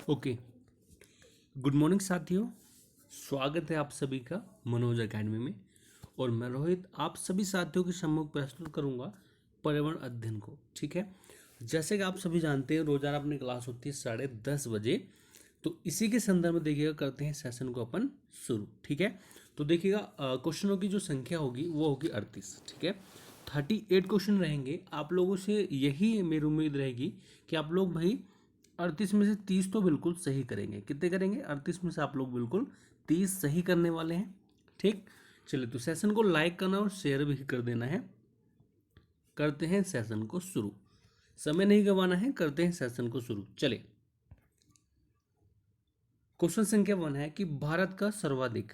Okay. Good morning साथियों। स्वागत है आप सभी का मनोज एकेडमी में। और मैं रोहित आप सभी साथियों के सम्मुख प्रस्तुत करूंगा पर्यावरण अध्ययन को। ठीक है, जैसे कि आप सभी जानते हैं रोजाना अपनी क्लास होती है 10:30 बजे। तो इसी के संदर्भ में देखिएगा करते हैं सेशन को अपन शुरू। ठीक है, तो देखिएगा क्वेश्चनों की जो संख्या होगी वो होगी 38। ठीक है, 38 क्वेश्चन रहेंगे। आप लोगों से यही मेरी उम्मीद रहेगी कि आप लोग भाई 38 में से 30 तो बिल्कुल सही करेंगे। कितने करेंगे? 38 में से आप लोग बिल्कुल 30 सही करने वाले हैं। ठीक, चलिए तो सेशन को लाइक करना और शेयर भी कर देना है। करते हैं सेशन को शुरू, समय नहीं गंवाना है, करते हैं सेशन को शुरू। चलिए, क्वेश्चन संख्या 1 है कि भारत का सर्वाधिक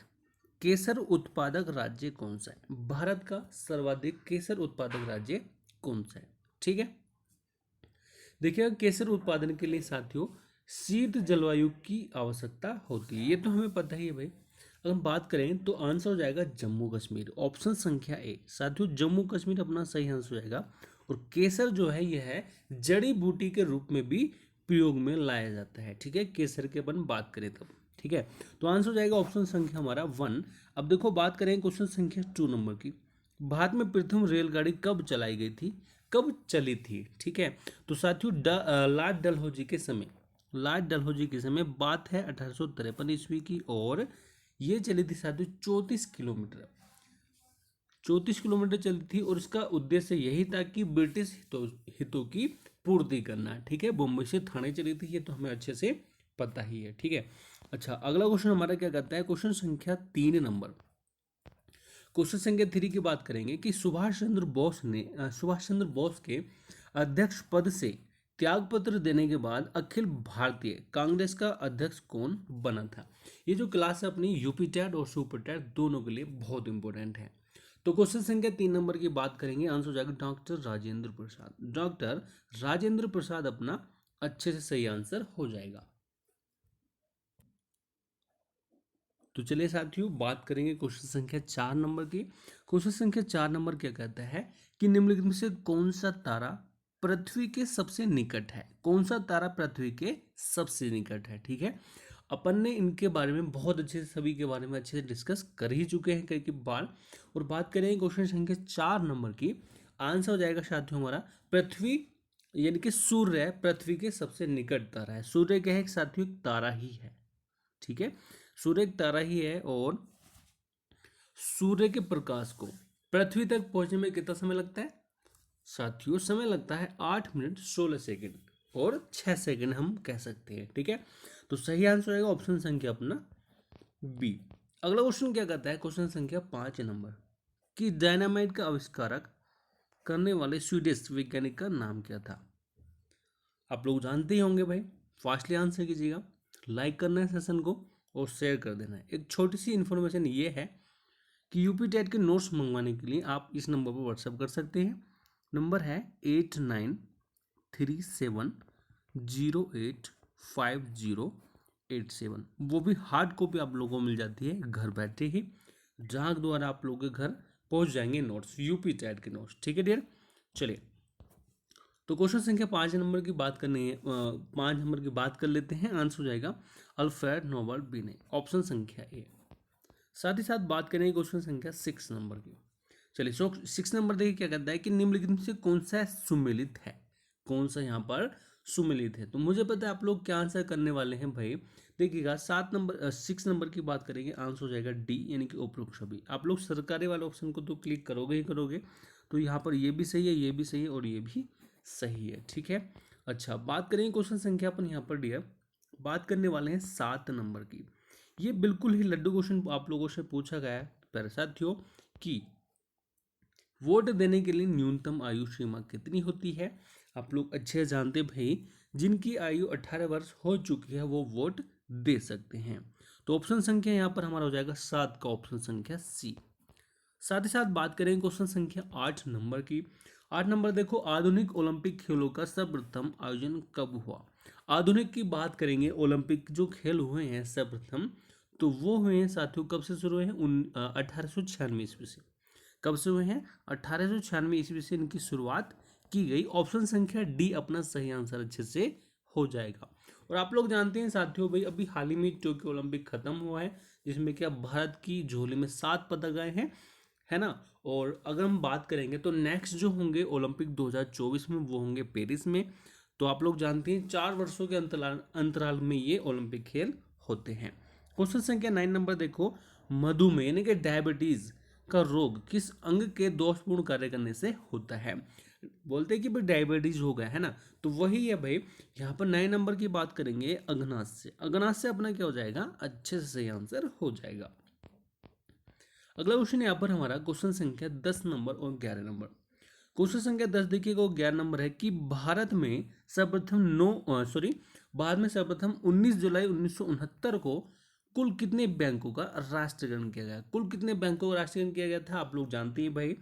केसर उत्पादक राज्य कौन सा है? भारत का सर्वाधिक केसर उत्पादक राज्य कौन सा है? ठीक है, देखिएगा केसर उत्पादन के लिए साथियों शीत जलवायु की आवश्यकता होती है, ये तो हमें पता ही है भाई। अगर हम बात करें तो आंसर हो जाएगा जम्मू कश्मीर, ऑप्शन संख्या ए। साथियों जम्मू कश्मीर अपना सही आंसर हो जाएगा। और केसर जो है यह है जड़ी बूटी के रूप में भी प्रयोग में लाया जाता है। ठीक है, केसर के अपन बात करें तब। ठीक है, तो आंसर हो जाएगा ऑप्शन संख्या हमारा 1। अब देखो बात करें क्वेश्चन संख्या 2 नंबर की। भारत में प्रथम रेलगाड़ी कब चलाई गई थी, कब चली थी? ठीक है, तो साथियों लॉर्ड डलहौजी के समय, लॉर्ड डलहौजी के समय बात है 1853 ईस्वी की। और ये चली थी साथियों 34 किलोमीटर, 34 किलोमीटर चली थी। और इसका उद्देश्य यही था कि ब्रिटिश हितों की पूर्ति करना। ठीक है, बम्बई से थाने चली थी, ये तो हमें अच्छे से पता ही है। ठीक है, अच्छा अगला क्वेश्चन हमारा क्या कहता है, क्वेश्चन संख्या 3 नंबर। क्वेश्चन संख्या 3 की बात करेंगे कि सुभाष चंद्र बोस के अध्यक्ष पद से त्यागपत्र देने के बाद अखिल भारतीय कांग्रेस का अध्यक्ष कौन बना था? ये जो क्लास है अपनी यूपी टेट और सुपर टेट दोनों के लिए बहुत इंपॉर्टेंट है। तो क्वेश्चन संख्या 3 नंबर की बात करेंगे, आंसर हो जाएगा डॉक्टर राजेंद्र प्रसाद। डॉक्टर राजेंद्र प्रसाद अपना अच्छे से सही आंसर हो जाएगा। तो चलिए साथियों बात करेंगे क्वेश्चन संख्या 4 नंबर की। क्वेश्चन संख्या 4 नंबर क्या कहता है कि निम्नलिखित में से कौन सा तारा पृथ्वी के सबसे निकट है? कौन सा तारा पृथ्वी के सबसे निकट है? ठीक है, अपन ने इनके बारे में बहुत अच्छे से सभी के बारे में अच्छे से डिस्कस कर ही चुके हैं कई बार। और बात करेंगे क्वेश्चन संख्या 4 नंबर की, आंसर हो जाएगा साथियों हमारा पृथ्वी, यानी कि सूर्य पृथ्वी के सबसे निकट तारा है। सूर्य क्या है साथियों? एक तारा ही है। ठीक है, सूर्य एक तारा ही है। और सूर्य के प्रकाश को पृथ्वी तक पहुंचने में कितना समय लगता है साथियों? समय लगता है 8 मिनट 16 सेकंड और 6 सेकंड हम कह सकते हैं। ठीक है, तो सही आंसर रहेगा ऑप्शन संख्या अपना बी। अगला क्वेश्चन क्या कहता है, क्वेश्चन संख्या 5 नंबर कि डायनामाइट का आविष्कारक करने वाले स्वीडिश वैज्ञानिक का नाम क्या था? आप लोग जानते ही होंगे भाई, फास्टली आंसर कीजिएगा। लाइक करना है सेशन को और शेयर कर देना है। एक छोटी सी इन्फॉर्मेशन ये है कि यूपी टेट के नोट्स मंगवाने के लिए आप इस नंबर पर व्हाट्सएप कर सकते हैं। नंबर है 8937085087। वो भी हार्ड कॉपी आप लोगों को मिल जाती है घर बैठे ही, जहाँ द्वारा आप लोगों के घर पहुँच जाएंगे नोट्स, यूपी टेट के नोट्स। ठीक है डियर, चलिए तो क्वेश्चन संख्या 5 नंबर की बात करनी है। 5 नंबर की बात कर लेते हैं, आंसर हो जाएगा अल्फ्रेड नोबल बीने, ऑप्शन संख्या ए। साथ ही साथ बात करेंगे क्वेश्चन संख्या 6 नंबर की। चलिए 6 नंबर देखिए क्या कहता है कि निम्नलिखित में से कौन सा सुमेलित है? कौन सा यहाँ पर सुमेलित है? तो मुझे पता है आप लोग क्या आंसर करने वाले हैं भाई। देखिएगा 6 नंबर की बात करेंगे, आंसर हो जाएगा डी, यानी कि उपरोक्त सभी। आप लोग सरकारी वाले ऑप्शन को तो क्लिक करोगे ही करोगे। तो यहाँ पर ये भी सही है, ये भी सही है और ये भी सही है। ठीक है, अच्छा बात करेंगे क्वेश्चन संख्या अपन यहाँ पर डियर बात करने वाले हैं 7 नंबर की। ये बिल्कुल ही लड्डू क्वेश्चन आप लोगों से पूछा गया है प्यारे साथियों कि वोट देने के लिए न्यूनतम आयु सीमा कितनी होती है? आप लोग अच्छे जानते भाई, जिनकी आयु 18 वर्ष हो चुकी है वो वोट दे सकते हैं। तो ऑप्शन संख्या यहाँ पर हमारा हो जाएगा 7 का ऑप्शन संख्या सी। साथ ही साथ बात करें क्वेश्चन संख्या 8 नंबर की। 8 नंबर देखो, आधुनिक ओलंपिक खेलों का सर्वप्रथम आयोजन कब हुआ? आधुनिक की बात करेंगे, ओलंपिक जो खेल हुए हैं सर्वप्रथम, तो वो हुए हैं साथियों कब से शुरू हुए हैं? 1896 ईस्वी से। कब से हुए हैं? 1896 ईस्वी से इनकी शुरुआत की गई। ऑप्शन संख्या डी अपना सही आंसर अच्छे से हो जाएगा। और आप लोग जानते हैं साथियों भाई, अभी हाल ही में टोक्यो ओलंपिक खत्म हुआ है, जिसमें क्या भारत की झोली में 7 पदक आए हैं, है ना। और अगर हम बात करेंगे तो नेक्स्ट जो होंगे ओलंपिक 2024 में, वो होंगे पेरिस में। तो आप लोग जानते हैं 4 वर्षों के अंतराल में ये ओलंपिक खेल होते हैं। क्वेश्चन संख्या 9 नंबर देखो, मधुमेह यानी कि डायबिटीज का रोग किस अंग के दोषपूर्ण कार्य करने से होता है। बोलते हैं कि भाई डायबिटीज हो गया है ना, तो वही है भाई। यहाँ पर 9 नंबर की बात करेंगे अग्नाशय से। अग्नाशय अपना क्या हो जाएगा, अच्छे से सही आंसर हो जाएगा। अगला क्वेश्चन यहाँ पर हमारा क्वेश्चन संख्या 10 नंबर और 11 नंबर। क्वेश्चन संख्या 10 देखिएगा, 11 नंबर है कि भारत में सर्वप्रथम 19 जुलाई 1969 को कुल कितने बैंकों का राष्ट्रीयकरण किया गया। कुल कितने बैंकों का राष्ट्रीयकरण किया गया था, आप लोग जानते हैं भाई,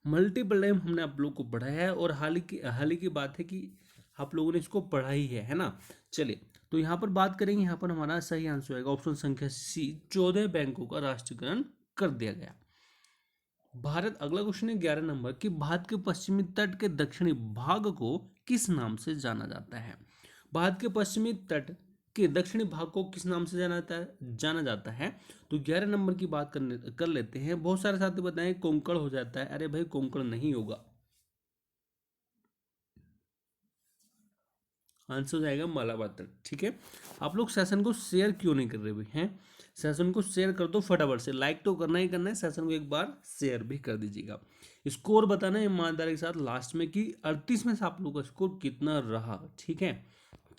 मल्टीपल टाइम हमने आप लोग को पढ़ाया है, और हाल ही की बात है कि आप लोगों ने इसको पढ़ा ही है ना। चलिए, तो यहाँ पर बात करेंगे, यहाँ पर हमारा सही आंसर होगा ऑप्शन संख्या सी, 14 बैंकों का राष्ट्रीयकरण कर दिया गया। भारत, अगला क्वेश्चन है 11 नंबर कि भारत के पश्चिमी तट के दक्षिणी भाग को किस नाम से जाना जाता है। भारत के पश्चिमी तट के दक्षिणी भाग को किस नाम से जाना जाता है। तो 11 नंबर की बात कर लेते हैं। बहुत सारे साथी बताएं कोंकण हो जाता है, अरे भाई कोंकण नहीं होगा, आंसर हो जाएगा मालाबार तट। ठीक है, आप लोग सेशन को शेयर क्यों नहीं कर रहे भाई हैं, सेशन को शेयर कर दो फटाफट से, लाइक तो करना ही करना है, सेशन को एक बार शेयर भी कर दीजिएगा। स्कोर बताना है ईमानदारी के साथ लास्ट में कि 38 में से आप लोगों का स्कोर कितना रहा। ठीक है,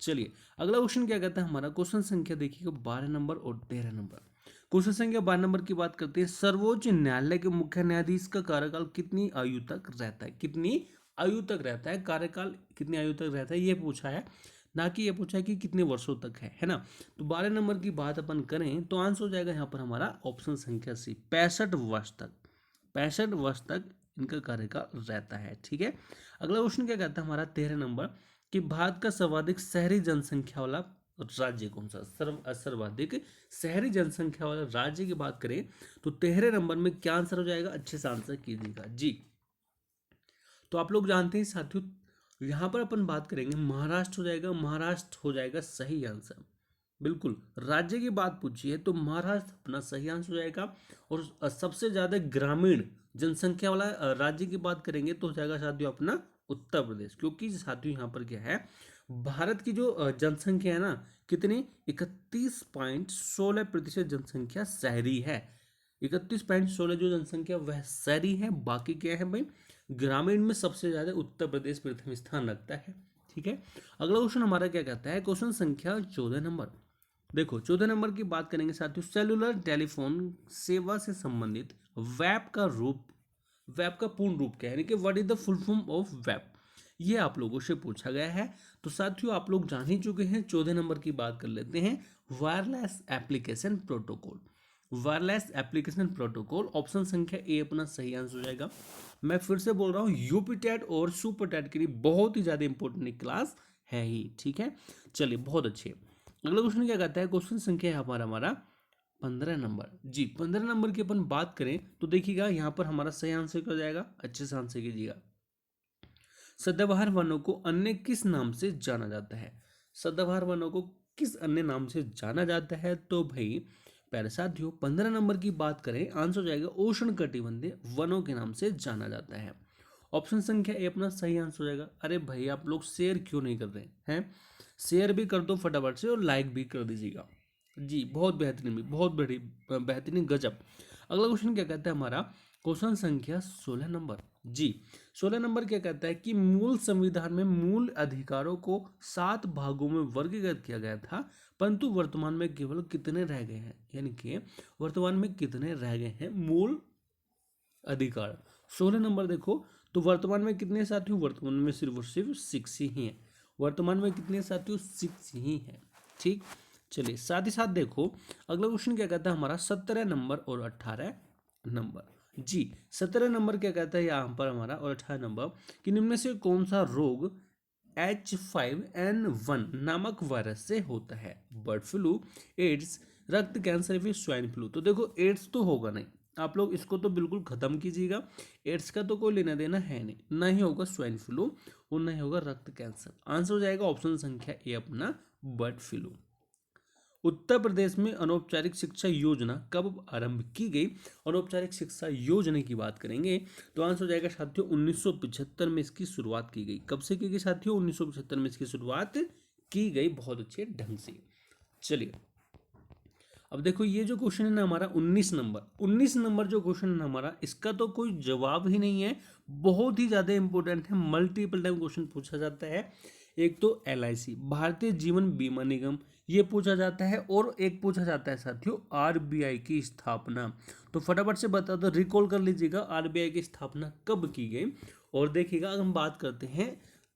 चलिए अगला क्वेश्चन क्या कहता है हमारा, क्वेश्चन संख्या देखिएगा 12 नंबर और 13 नंबर। क्वेश्चन संख्या 12 नंबर की बात करते हैं, सर्वोच्च न्यायालय के मुख्य न्यायाधीश का कार्यकाल कितनी आयु तक रहता है। कितनी आयु तक रहता है, कार्यकाल कितनी आयु तक रहता है, ये पूछा है, ना कि ये पूछा है कि कितने वर्षों तक है ना। तो 12 नंबर की बात अपन करें तो आंसर हो जाएगा यहाँ पर हमारा ऑप्शन संख्या सी, 65 वर्ष तक। 65 वर्ष तक इनका कार्यकाल रहता है। ठीक है, अगला क्वेश्चन क्या कहता है हमारा 13 नंबर कि भारत का सर्वाधिक शहरी जनसंख्या वाला राज्य कौन सा। सर्वाधिक शहरी जनसंख्या वाला राज्य की बात करें तो 13 नंबर में क्या आंसर हो जाएगा, अच्छे से आंसर कीजिएगा जी। तो आप लोग जानते हैं साथियों, यहाँ पर अपन बात करेंगे महाराष्ट्र हो जाएगा, महाराष्ट्र हो जाएगा सही आंसर। बिल्कुल, राज्य की बात पूछी है तो महाराष्ट्र अपना सही आंसर हो जाएगा। और सबसे ज्यादा ग्रामीण जनसंख्या वाला राज्य की बात करेंगे तो हो जाएगा साथियों अपना उत्तर प्रदेश, क्योंकि साथियों यहाँ पर क्या है, भारत की जो जनसंख्या है ना, कितनी 31.16% जनसंख्या शहरी है। 31.16 जो जनसंख्या वह शहरी है, बाकी क्या है भाई, ग्रामीण में सबसे ज्यादा उत्तर प्रदेश प्रथम स्थान रखता है। ठीक है, अगला क्वेश्चन हमारा क्या कहता है, क्वेश्चन संख्या 14 नंबर। देखो 14 नंबर की बात करेंगे साथियों, सेलुलर टेलीफोन सेवा से संबंधित वेब का पूर्ण रूप क्या है, यानी कि what is the full form of web, ये आप लोगों से पूछा गया है। तो साथियों आप लोग जान ही चुके हैं, 14 नंबर की बात कर लेते हैं, wireless application protocol. Wireless application protocol, option संख्या ए अपना सही आंसर हो जाएगा। मैं फिर से बोल रहा हूँ, यूपी टेट और सुपर टेट के लिए बहुत ही ज्यादा इंपॉर्टेंट क्लास है ही। ठीक है, चलिए बहुत अच्छे। अगला क्वेश्चन क्या कहता है, क्वेश्चन संख्या है हमारा 15 नंबर जी। 15 नंबर की अपन बात करें तो देखिएगा यहाँ पर हमारा सही आंसर क्या हो जाएगा, अच्छे से आंसर कीजिएगा। सदाबहार वनों को अन्य किस नाम से जाना जाता है। सदाबहार वनों को किस अन्य नाम से जाना जाता है, तो भाई प्यारे साथियों 15 नंबर की बात करें, आंसर हो जाएगा उष्ण कटिबंधीय वनों के नाम से जाना जाता है। ऑप्शन संख्या ए अपना सही आंसर हो जाएगा। अरे भाई आप लोग शेयर क्यों नहीं कर रहे हैं, शेयर भी कर दो फटाफट से और लाइक भी कर दीजिएगा जी, बहुत बेहतरीन भी, बहुत बड़ी बेहतरीन, गजब। अगला क्वेश्चन क्या कहता है हमारा, क्वेश्चन संख्या 16 नंबर जी। 16 नंबर क्या कहता है कि मूल संविधान में मूल अधिकारों को 7 भागों में वर्गीकृत किया गया था, परंतु वर्तमान में केवल कितने रह गए हैं, यानी कि वर्तमान में कितने रह गए हैं मूल अधिकार। 16 नंबर देखो, तो वर्तमान में कितने साथियों, वर्तमान में सिर्फ और सिर्फ 6 ही हैं। वर्तमान में कितने साथियों, 6 ही हैं। ठीक, चलिए साथ ही साथ देखो अगला क्वेश्चन क्या कहता है हमारा 17 नंबर और 18 नंबर जी। 17 नंबर क्या कहता है यहाँ पर हमारा और 18 नंबर कि निम्न में से कौन सा रोग H5N1 नामक वायरस से होता है। बर्ड फ्लू, एड्स, रक्त कैंसर, फिर स्वाइन फ्लू। तो देखो एड्स तो होगा नहीं, आप लोग इसको तो बिल्कुल खत्म कीजिएगा, एड्स का तो कोई लेना देना है नहीं, ना ही होगा स्वाइन फ्लू, वो नहीं होगा रक्त कैंसर। आंसर हो जाएगा ऑप्शन संख्या ए अपना बर्ड फ्लू। उत्तर प्रदेश में अनौपचारिक शिक्षा योजना कब आरंभ की गई? अनौपचारिक शिक्षा योजना की बात करेंगे तो आंसर हो जाएगा साथियों 1975 में इसकी शुरुआत की गई। कब से की गई साथियों? 1975 में इसकी शुरुआत की गई, बहुत अच्छे ढंग से। चलिए अब देखो ये जो क्वेश्चन है ना हमारा 19 नंबर जो क्वेश्चन है ना हमारा, इसका तो कोई जवाब ही नहीं है, बहुत ही ज़्यादा इंपॉर्टेंट है, मल्टीपल टाइम क्वेश्चन पूछा जाता है। एक तो LIC भारतीय जीवन बीमा निगम ये पूछा जाता है, और एक पूछा जाता है साथियों RBI की स्थापना। तो फटाफट से बता दो, रिकॉल कर लीजिएगा RBI की स्थापना कब की गई। और देखिएगा अगर हम बात करते हैं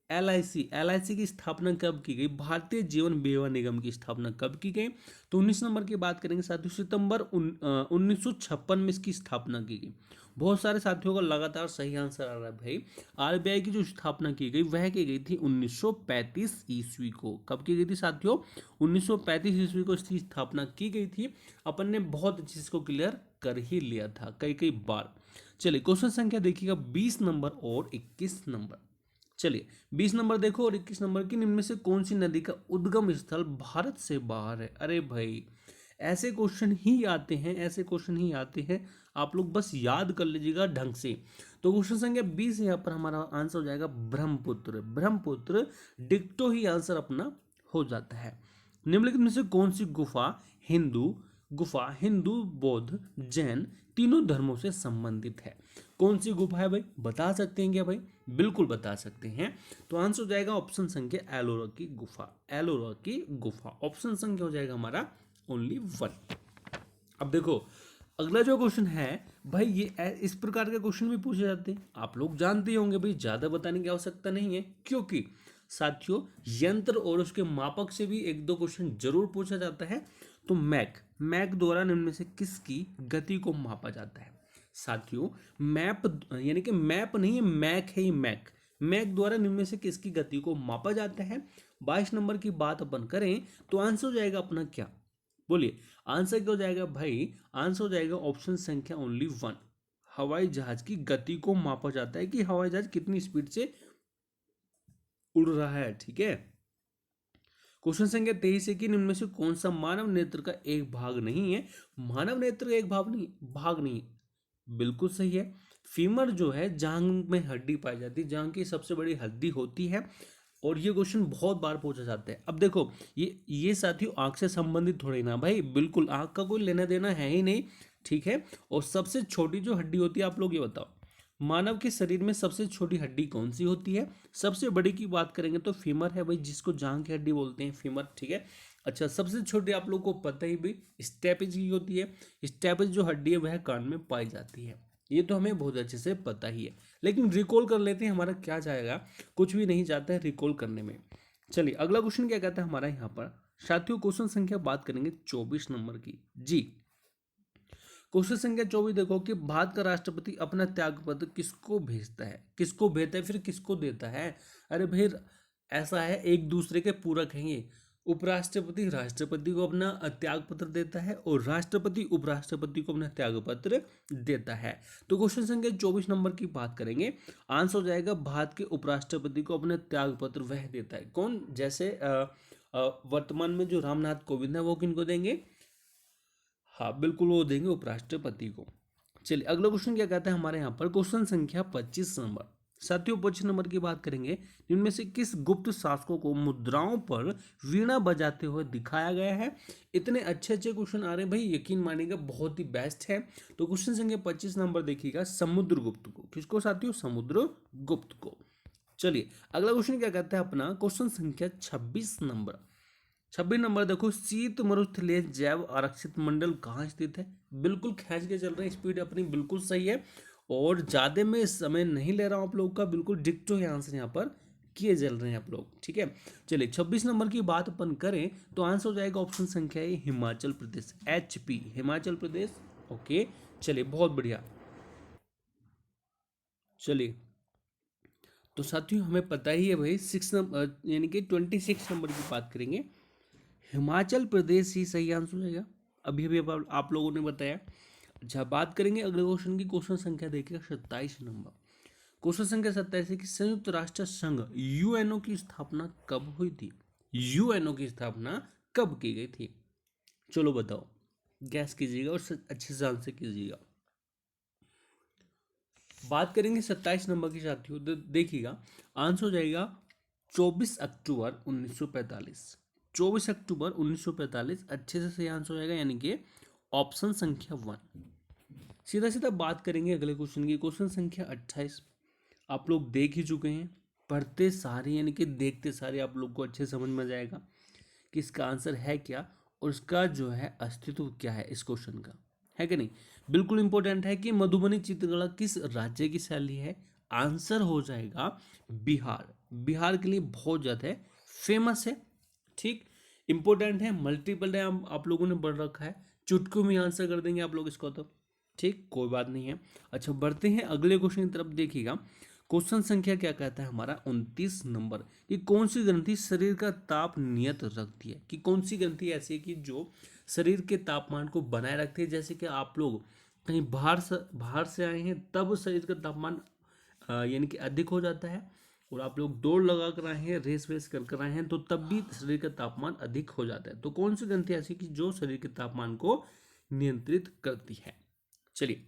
LIC की स्थापना कब की गई, भारतीय जीवन बीमा निगम की स्थापना कब की गई, तो 19 नंबर की बात करेंगे साथियों सितंबर 1956 में इसकी स्थापना की गई। बहुत सारे साथियों का लगातार सही आंसर आ रहा है भाई। RBI की जो स्थापना की गई वह की गई थी 1935 ईस्वी को। कब की गई थी साथियों? 1935 ईस्वी को इसकी स्थापना की गई थी। अपन ने बहुत अच्छे से इसको क्लियर कर ही लिया था कई कई बार। चलिए क्वेश्चन संख्या देखिएगा 20 नंबर और 21 नंबर। चलिए 20 नंबर देखो और 21 नंबर की, निम्न में से कौन सी नदी का उद्गम स्थल भारत से बाहर है? अरे भाई ऐसे क्वेश्चन ही आते हैं, ऐसे क्वेश्चन ही आते हैं, आप लोग बस याद कर लीजिएगा ढंग से। तो क्वेश्चन संख्या 20 यहाँ पर हमारा आंसर हो जाएगा ब्रह्मपुत्र। ब्रह्मपुत्र डिक्टो ही आंसर अपना हो जाता है। निम्नलिखित में से कौन सी गुफा हिंदू बौद्ध जैन तीनों धर्मों से संबंधित है? कौन सी गुफा है भाई, बता सकते हैं क्या भाई? बिल्कुल बता सकते हैं। तो आंसर हो जाएगा ऑप्शन संख्या एलोरा की गुफा। एलोरा की गुफा ऑप्शन संख्या हो जाएगा हमारा ओनली 1। अब देखो अगला जो क्वेश्चन है भाई, ये इस प्रकार के क्वेश्चन भी पूछे जाते हैं, आप लोग जानते ही होंगे भाई, ज्यादा बताने की आवश्यकता नहीं है, क्योंकि साथियों यंत्र और उसके मापक से भी एक दो क्वेश्चन जरूर पूछा जाता है। तो मैक द्वारा निम्न में से किसकी गति को मापा जाता है? साथियों मैप यानी कि मैप नहीं है, मैक है, ये मैक द्वारा निम्न में से किसकी गति को मापा जाता है? 22 नंबर की बात अपन करें तो आंसर हो जाएगा अपना क्या, बोलिए आंसर क्या हो जाएगा भाई? आंसर हो जाएगा ऑप्शन संख्या ओनली 1। हवाई जहाज की गति को मापा जाता है कि हवाई जहाज कितनी स्पीड से उड़ रहा है। ठीक है, क्वेश्चन संख्या 23 है कि निम्न में से कौन सा मानव नेत्र का एक भाग नहीं है? मानव नेत्र का एक भाग नहीं, बिल्कुल सही है। फीमर जो है जांग में हड्डी पाई जाती है, जांग की सबसे बड़ी हड्डी होती है, और ये क्वेश्चन बहुत बार पूछा जाता है। अब देखो ये साथियों आंख से संबंधित थोड़ी ना भाई, बिल्कुल आंख का कोई लेना देना है ही नहीं। ठीक है, और सबसे छोटी जो हड्डी होती है आप लोग ये बताओ, मानव के शरीर में सबसे छोटी हड्डी कौन सी होती है? सबसे बड़ी की बात करेंगे तो फीमर है भाई, जिसको जांग की हड्डी बोलते हैं, फीमर। ठीक है, अच्छा सबसे छोटी आप लोग को पता ही भी स्टेपेज की होती है। स्टेपेज जो हड्डी है वह कान में पाई जाती है, ये तो हमें बहुत अच्छे से पता ही है, लेकिन रिकॉल कर लेते हैं, हमारा क्या जाएगा, कुछ भी नहीं जाता है रिकॉल करने में। चलिए अगला क्वेश्चन क्या कहता है हमारा यहाँ पर साथियों, क्वेश्चन संख्या बात करेंगे 24 नंबर की जी। क्वेश्चन संख्या 24 देखो कि भारत का राष्ट्रपति अपना त्यागपत्र किसको भेजता है? किसको भेजता है फिर किसको देता है? अरे भाई ऐसा है, एक दूसरे के पूरक हैं ये। उपराष्ट्रपति राष्ट्रपति को अपना त्यागपत्र देता है और राष्ट्रपति उपराष्ट्रपति को अपना त्यागपत्र देता है। तो क्वेश्चन संख्या 24 नंबर की बात करेंगे, आंसर हो जाएगा भारत के उपराष्ट्रपति को अपना त्यागपत्र वह देता है। कौन? जैसे वर्तमान में जो रामनाथ कोविंद है वो किनको देंगे? हाँ बिल्कुल वो देंगे उपराष्ट्रपति को। चलिए अगला क्वेश्चन क्या कहता है हमारे यहाँ पर, क्वेश्चन संख्या 25 नंबर। साथियों 25 नंबर की बात करेंगे, इनमें से किस गुप्त शासकों को मुद्राओं पर वीणा बजाते हुए दिखाया गया है? इतने अच्छे अच्छे क्वेश्चन आ रहे हैं भाई, यकीन मानिएगा बहुत ही बेस्ट है। तो क्वेश्चन संख्या 25 नंबर देखिएगा, समुद्रगुप्त को। किसको साथियों? समुद्रगुप्त को। चलिए अगला क्वेश्चन क्या कहता है अपना, क्वेश्चन संख्या 26 नंबर। 26 नंबर देखो, शीत मरुस्थलीय जैव आरक्षित मंडल कहाँ स्थित है? बिल्कुल खींच के चल रहे हैं, स्पीड अपनी बिल्कुल सही है, और ज़्यादा में समय नहीं ले रहा हूँ आप लोगों का, बिल्कुल डिक्टो है आंसर यहाँ पर किए चल रहे हैं आप लोग। ठीक है, चलिए 26 नंबर की बात अपन करें तो आंसर हो जाएगा ऑप्शन संख्या ए हिमाचल प्रदेश, HP हिमाचल प्रदेश। ओके चलिए बहुत बढ़िया। चलिए तो साथियों हमें पता ही है भाई 6 नंबर यानी कि 26 नंबर की बात करेंगे, हिमाचल प्रदेश ही सही आंसर हो जाएगा, अभी अभी आप लोगों ने बताया। अच्छा बात करेंगे अगले क्वेश्चन की, क्वेश्चन संख्या देखिएगा 27 नंबर। क्वेश्चन संख्या 27 है कि संयुक्त राष्ट्र संघ यूएनओ की स्थापना कब हुई थी? यूएनओ की स्थापना कब की गई थी? चलो बताओ, गैस कीजिएगा और अच्छे से आंसर कीजिएगा। बात करेंगे 27 नंबर की साथियों, देखिएगा आंसर हो जाएगा 24 अक्टूबर 1945। 24 अक्टूबर 1945 अच्छे से सही आंसर हो जाएगा, यानी कि ऑप्शन संख्या 1। सीधा सीधा बात करेंगे अगले क्वेश्चन की, क्वेश्चन संख्या 28। आप लोग देख ही चुके हैं, पढ़ते सारे यानी कि देखते सारे आप लोग को अच्छे समझ में आ जाएगा कि इसका आंसर है क्या और उसका जो है अस्तित्व क्या है इस क्वेश्चन का, है कि नहीं। बिल्कुल इंपॉर्टेंट है कि मधुबनी चित्रकला किस राज्य की शैली है? आंसर हो जाएगा बिहार। बिहार के लिए बहुत ज़्यादा फेमस है, ठीक, इंपॉर्टेंट है, मल्टीपल टाइम आप लोगों ने पढ़ रखा है, चुटकियों में आंसर कर देंगे आप लोग इसको, तो ठीक, कोई बात नहीं है। अच्छा, बढ़ते हैं अगले क्वेश्चन की तरफ। देखिएगा क्वेश्चन संख्या क्या कहता है हमारा 29 नंबर, कि कौन सी ग्रंथि शरीर का ताप नियत रखती है? कि कौन सी ग्रंथि ऐसी है कि जो शरीर के तापमान को बनाए रखती है? जैसे कि आप लोग कहीं बाहर से आए हैं तब शरीर का तापमान यानी कि अधिक हो जाता है, और आप लोग दौड़ लगा कर आए हैं, रेस वेस कर आए हैं, तो तब भी शरीर का तापमान अधिक हो जाता है। तो कौन सी ग्रंथि ऐसी कि जो शरीर के तापमान को नियंत्रित करती है? चलिए,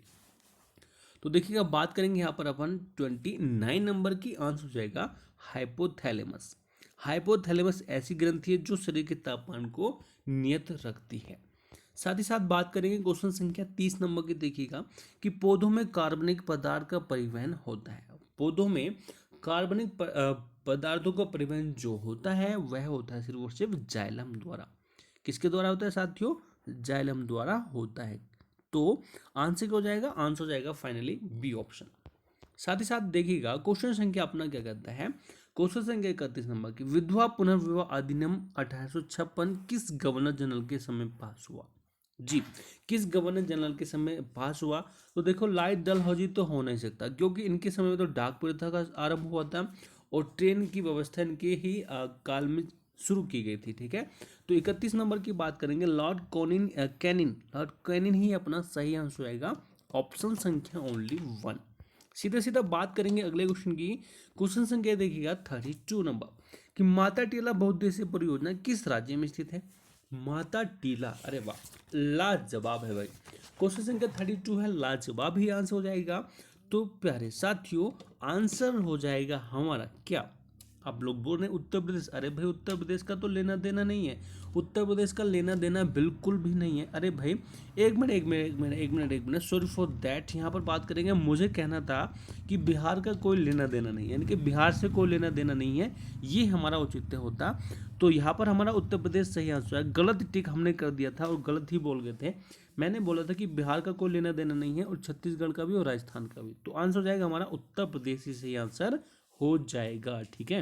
तो देखिएगा बात करेंगे यहाँ पर अपन 29 नंबर की, आंसर हो जाएगा हाइपोथैलेमस। हाइपोथैलेमस ऐसी ग्रंथि है जो शरीर के तापमान को नियत रखती है। साथ ही साथ बात करेंगे क्वेश्चन संख्या 30 नंबर की। देखिएगा कि पौधों में कार्बनिक पदार्थ का परिवहन होता है। पौधों में कार्बनिक पदार्थों का परिवहन जो होता है वह होता है सिर्फ और सिर्फ जाइलम द्वारा। किसके द्वारा होता है साथियों? जाइलम द्वारा होता है। तो आंसर क्या हो जाएगा? आंसर हो जाएगा फाइनली बी ऑप्शन। साथ ही साथ देखिएगा क्वेश्चन संख्या अपना क्या कहता है, क्वेश्चन संख्या 31 नंबर की, विधवा पुनर्विवाह अधिनियम 1856 किस गवर्नर जनरल के समय पास हुआ? जी, किस गवर्नर जनरल के समय पास हुआ? तो देखो, लाइट डलहौजी तो हो नहीं सकता, क्योंकि इनके समय में तो डाक प्रथा का आरंभ हुआ था और ट्रेन की व्यवस्था इनके ही काल में शुरू की गई थी, ठीक है। तो 31 नंबर की बात करेंगे, लॉर्ड कैनिन ही अपना सही आंसर आएगा, ऑप्शन संख्या ओनली 1। सीधा सीधा बात करेंगे अगले क्वेश्चन की, क्वेश्चन संख्या देखिएगा 32 नंबर, कि माता टीला बहुउद्देशीय परियोजना किस राज्य में स्थित है? माता टीला, अरे वाह, लाजवाब है भाई। क्वेश्चन संख्या 32 है, लाजवाब ही आंसर हो जाएगा। तो प्यारे साथियों, आंसर हो जाएगा हमारा क्या? आप लोग बोल रहे हैं उत्तर प्रदेश, अरे भाई उत्तर प्रदेश का तो लेना देना नहीं है, उत्तर प्रदेश का लेना देना बिल्कुल भी नहीं है। अरे भाई एक मिनट, सॉरी फॉर दैट, यहाँ पर बात करेंगे, मुझे कहना था कि बिहार का कोई लेना देना नहीं है, यानी कि बिहार से कोई लेना देना नहीं है, ये हमारा औचित्य होता। तो यहाँ पर हमारा उत्तर प्रदेश सही आंसर है, गलत टिक हमने कर दिया था और गलत ही बोल गए थे। मैंने बोला था कि बिहार का कोई लेना देना नहीं है, और छत्तीसगढ़ का भी और राजस्थान का भी। तो आंसर हो जाएगा हमारा उत्तर प्रदेश ही सही आंसर हो जाएगा, ठीक है।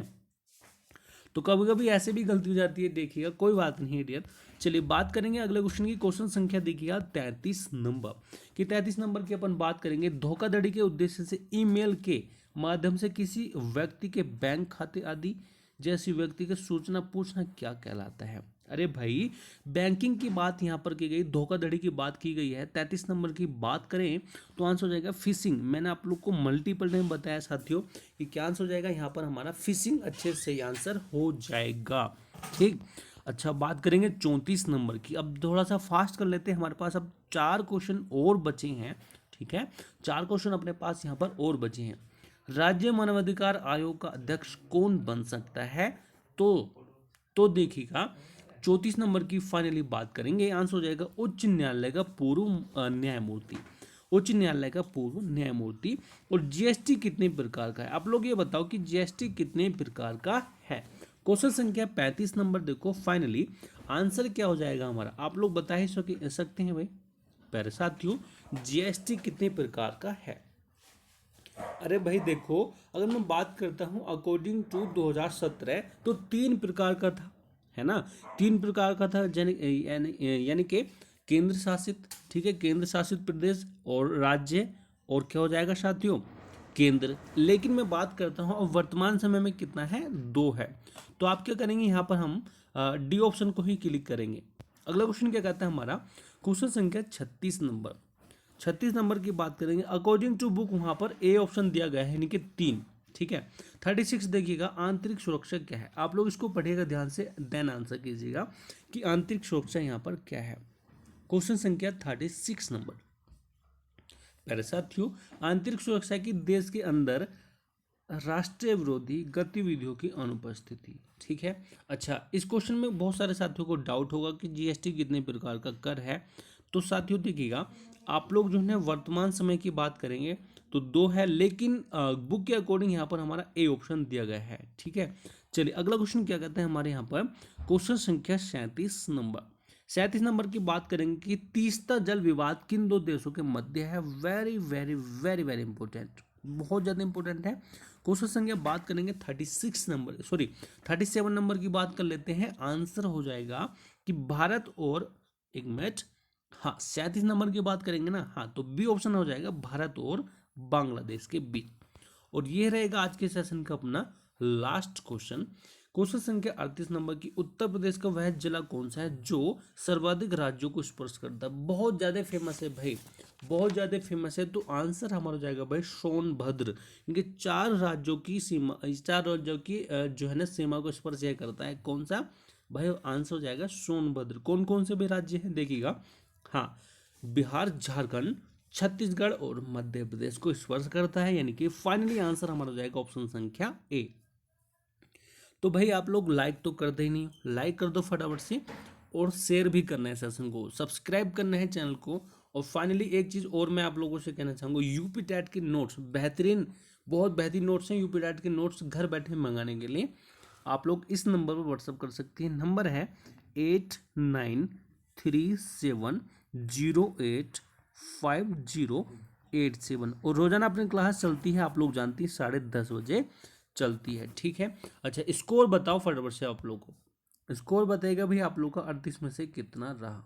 तो कभी कभी ऐसे भी गलती हो जाती है, देखिएगा, कोई बात नहीं है डियर। चलिए बात करेंगे अगले क्वेश्चन की, क्वेश्चन संख्या देखिएगा 33 नंबर, कि 33 नंबर की अपन बात करेंगे, धोखाधड़ी के उद्देश्य से ईमेल के माध्यम से किसी व्यक्ति के बैंक खाते आदि जैसी व्यक्ति की सूचना पूछना क्या कहलाता है? अरे भाई, बैंकिंग की बात यहाँ पर की गई, धोखाधड़ी की बात की गई है। 33 नंबर की बात करें तो आंसर हो जाएगा फिशिंग। मैंने आप लोग को मल्टीपल टाइम बताया साथियों कि क्या आंसर हो जाएगा यहाँ पर हमारा फिशिंग, अच्छे से आंसर हो जाएगा, ठीक। अच्छा, बात करेंगे 34 नंबर की। अब थोड़ा सा फास्ट कर लेते हैं, हमारे पास अब 4 क्वेश्चन और बचे हैं, ठीक है, 4 क्वेश्चन अपने पास यहाँ पर और बचे हैं। राज्य मानवाधिकार आयोग का अध्यक्ष कौन बन सकता है? तो देखिएगा 34 नंबर की फाइनली बात करेंगे, आंसर हो जाएगा उच्च न्यायालय का पूर्व न्यायमूर्ति। उच्च न्यायालय का पूर्व न्यायमूर्ति। और जीएसटी कितने प्रकार का है? आप लोग ये बताओ कि जीएसटी कितने प्रकार का है। क्वेश्चन संख्या 35 नंबर देखो, फाइनली आंसर क्या हो जाएगा हमारा, आप लोग बता ही सकते हैं भाई प्यारे साथियों, जीएसटी कितने प्रकार का है? अरे भाई देखो, अगर मैं बात करता हूँ अकॉर्डिंग टू 2017, तो 3 प्रकार का था, है ना, 3 प्रकार का था, यानी कि केंद्र शासित, ठीक है, केंद्र शासित प्रदेश और राज्य, और क्या हो जाएगा साथियों, केंद्र। लेकिन मैं बात करता हूँ अब वर्तमान समय में कितना है, 2 है। तो आप क्या करेंगे, यहाँ पर हम डी ऑप्शन को ही क्लिक करेंगे। अगला क्वेश्चन क्या कहता है हमारा, क्वेश्चन संख्या 36 नंबर, 36 नंबर की बात करेंगे, अकॉर्डिंग टू बुक वहां पर ए ऑप्शन दिया गया है, यानी कि 3। ठीक है। 36 देखिएगा, आंतरिक सुरक्षा क्या है, आप लोग इसको पढ़िएगा ध्यान से, देन आंसर कीजिएगा कि आंतरिक सुरक्षा यहाँ पर क्या है। क्वेश्चन संख्या 36 नंबर। पहले साथियों, आंतरिक सुरक्षा की देश के अंदर राष्ट्रीय विरोधी गतिविधियों की अनुपस्थिति। ठीक है। अच्छा, इस क्वेश्चन में बहुत सारे साथियों को डाउट होगा कि जीएसटी कितने प्रकार का कर है। तो साथियों देखिएगा, आप लोग जो है वर्तमान समय की बात करेंगे तो 2 है, लेकिन बुक के अकॉर्डिंग यहाँ पर हमारा ए ऑप्शन दिया गया है। ठीक है। चलिए अगला क्वेश्चन क्या कहते हैं हमारे यहाँ पर, क्वेश्चन संख्या 37 नंबर। 37 नंबर की बात करेंगे कि तीस्ता जल विवाद किन 2 देशों के मध्य है। Very very very very important, बहुत ज़्यादा इंपॉर्टेंट है। क्वेश्चन संख्या बात करेंगे 36 नंबर, सॉरी 37 नंबर की बात कर लेते हैं। आंसर हो जाएगा कि भारत और, एक मिनट, हाँ 37 नंबर की बात करेंगे ना, हाँ तो बी ऑप्शन हो जाएगा, भारत और बांग्लादेश के बीच। और ये रहेगा आज के सेशन का अपना लास्ट क्वेश्चन। क्वेश्चन संख्या 38 नंबर की, उत्तर प्रदेश का वह जिला कौन सा है जो सर्वाधिक राज्यों को स्पर्श करता है। बहुत ज्यादा फेमस है भाई, बहुत ज्यादा फेमस है। तो आंसर हमारा हो जाएगा भाई सोनभद्र, क्योंकि 4 राज्यों की सीमा, 4 राज्यों की जो है ना सीमा को स्पर्श यह करता है। कौन सा भाई, आंसर हो जाएगा सोनभद्र। कौन कौन से भी राज्य हैं देखिएगा, हाँ बिहार, झारखंड, छत्तीसगढ़ और मध्य प्रदेश को स्पर्श करता है, यानी कि फाइनली आंसर हमारा हो जाएगा ऑप्शन संख्या ए। तो भाई आप लोग लाइक तो करते ही नहीं, लाइक कर दो फटाफट से, और शेयर भी करना है सेशन को, सब्सक्राइब करना है चैनल को। और फाइनली एक चीज़ और मैं आप लोगों से कहना चाहूँगा, यूपी टैट के नोट्स बेहतरीन, बहुत बेहतरीन नोट्स हैं। यूपी टैट के नोट्स घर बैठे मंगाने के लिए आप लोग इस नंबर पर व्हाट्सअप कर सकते हैं। नंबर है 8937085087। और रोजाना अपनी क्लास चलती है, आप लोग जानती है 10:30 बजे चलती है। ठीक है। अच्छा, स्कोर बताओ फटाफट से, आप लोग को स्कोर बताएगा भाई आप लोग का 38 में से कितना रहा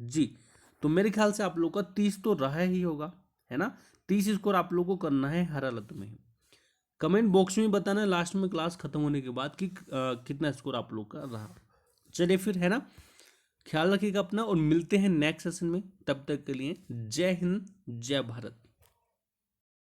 जी। तो मेरे ख्याल से आप लोग का 30 तो रहा ही होगा, है ना। 30 स्कोर आप लोग को करना है हर हालत में। कमेंट बॉक्स में बताना है लास्ट में क्लास खत्म होने के बाद कि कितना स्कोर आप लोग का रहा। चलिए फिर, है ना, ख्याल रखिएगा अपना, और मिलते हैं नेक्स्ट सेशन में। तब तक के लिए जय हिंद, जय भारत।